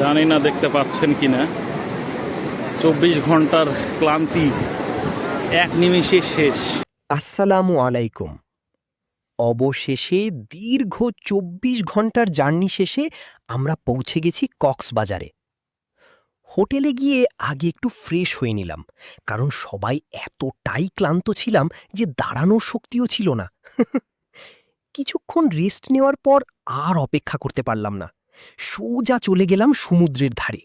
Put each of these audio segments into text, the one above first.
জানি না দেখতে পাচ্ছেন কিনা, 24 ঘন্টার ক্লান্তি এক নিমিষে শেষ। আসসালামু আলাইকুম। অবশেষে দীর্ঘ ২৪ ঘন্টার জার্নি শেষে আমরা পৌঁছে গেছি কক্সবাজারে। হোটেলে গিয়ে আগে একটু ফ্রেশ হয়ে নিলাম, কারণ সবাই এতটাই ক্লান্ত ছিলাম যে দাঁড়ানোর শক্তিও ছিল না। কিছুক্ষণ রেস্ট নেওয়ার পর আর অপেক্ষা করতে পারলাম না, সোজা চলে গেলাম সমুদ্রের ধারে।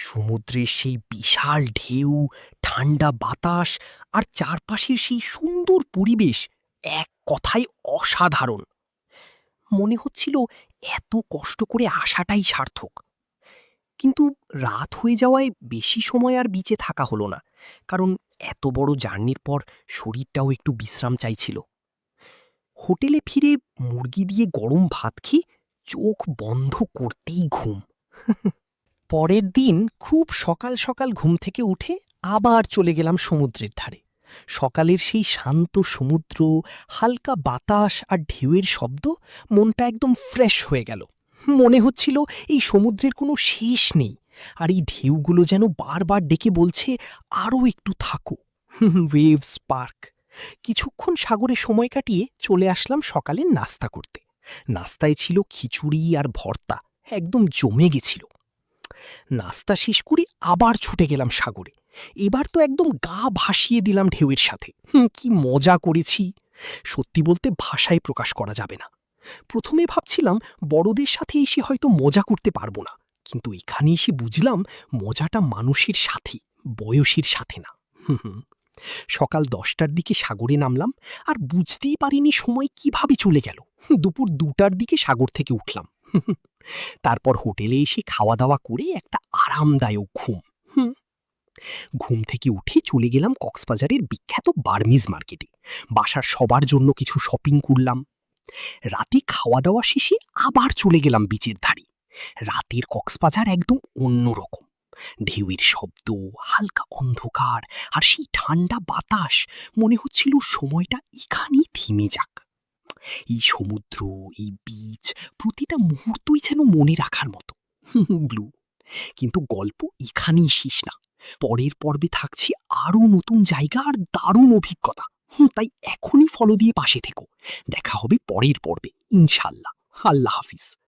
সমুদ্রের সেই বিশাল ঢেউ, ঠান্ডা বাতাস আর চারপাশের সেই সুন্দর পরিবেশ এক কথায় অসাধারণ। মনে হচ্ছিল এত কষ্ট করে আসাটাই সার্থক। কিন্তু রাত হয়ে যাওয়ায় বেশি সময় আর বিচে থাকা হলো না, কারণ এত বড় জার্নির পর শরীরটাও একটু বিশ্রাম চাইছিল। হোটেলে ফিরে মুরগি দিয়ে গরম ভাত খেয়ে চোখ বন্ধ করতেই ঘুম। পরের দিন খুব সকাল সকাল ঘুম থেকে উঠে আবার চলে গেলাম সমুদ্রের ধারে। সকালের সেই শান্ত সমুদ্র, হালকা বাতাস আর ঢেউয়ের শব্দ মনটা একদম ফ্রেশ হয়ে গেল। মনে হচ্ছিল এই সমুদ্রের কোনো শেষ নেই, আর এই ঢেউগুলো যেন বারবার ডেকে বলছে, আরও একটু থাকো। Waves park. কিছুক্ষণ সাগরে সময় কাটিয়ে চলে আসলাম সকালের নাস্তা করতে। নাস্তায় ছিল খিচুড়ি আর ভর্তা, একদম জমে গেছিল। নাস্তা শেষ করে আবার ছুটে গেলাম সাগরে। এবার তো একদম গা ভাসিয়ে দিলাম ঢেউয়ের সাথে। কি মজা করেছি! সত্যি বলতে ভাষায় প্রকাশ করা যাবে না। প্রথমে ভাবছিলাম বড়দের সাথে এসে হয়তো মজা করতে পারবো না, কিন্তু এখানে এসে বুঝলাম মজাটা মানুষের সাথে, বয়সের সাথে না। সকাল 10টার দিকে সাগরে নামলাম, আর বুঝতেই পারিনি সময় কিভাবে চলে গেল। দুপুর 2টার দিকে সাগর থেকে উঠলাম। তারপর হোটেলে এসে খাওয়া দাওয়া করে একটা আরামদায়ক ঘুম। ঘুম থেকে উঠে চলে গেলাম কক্সবাজারের বিখ্যাত বার্মিজ মার্কেটে। বাসার সবার জন্য কিছু শপিং করলাম। রাতে খাওয়া দাওয়া শেষে আবার চলে গেলাম বিচের ধারে। রাতের কক্সবাজার একদম অন্যরকম। ঢেউয়ের শব্দ, হালকা অন্ধকার আর সেই ঠান্ডা বাতাস, মনে হচ্ছিল সময়টা এখানেই থেমে যাক। এই সমুদ্র, এই বিচ, প্রতিটা মুহূর্তই যেন মনে রাখার মতো। ব্লু। কিন্তু গল্প এখানেই শেষ না। পরের পর্বে থাকছে আরও নতুন জায়গা আর দারুণ অভিজ্ঞতা। তাই এখনই ফলো দিয়ে পাশে থেকো। দেখা হবে পরের পর্বে, ইনশাল্লাহ। আল্লাহ হাফিজ।